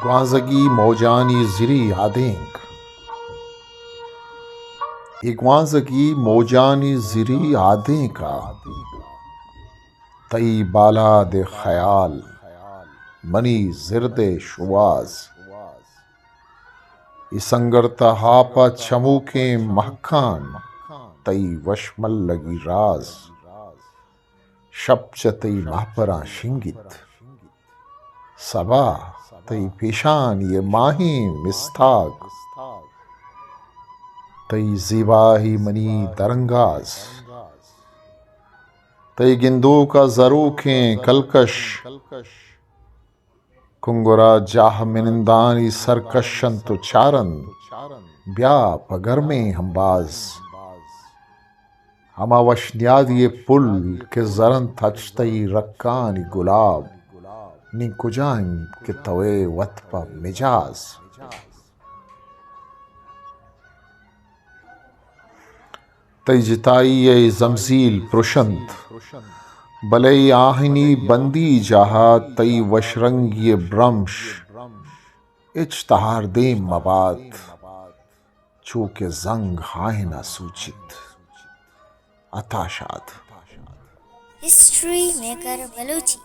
Igwanzagi Mojani Ziri Adink. Igwanzagi Mojani Ziri Adinka. Tei Bala de Khayal. Mani Zirde Shuwaz. Isangarta Hapa Chamuke Mahkan. Tei Vashmal Lagi Raz. Shapchatei Mahpara Shingit. Sabah tei पेशान ये माही मिस्ताग तई ज़िबाही money दरंगाज तई गिंदू का ज़रूखें कलकश कुंगुरा जाह मिनिंदानी सरकशन तो चारन ब्या पगर में हमबाज हमावशन्यादी पुल के जरन थचतई रक्कानी गुलाब नी कुजान के तवे वत्पा मिजाज तई जिताई ये जमजील प्रुशंत बलई आहिनी बंदी जहा तई वशरंगी ब्रम्श इज्तहार दे मबाद चूके जंग हायना सूचित अताशाद हिस्ट्री मेकर बलूची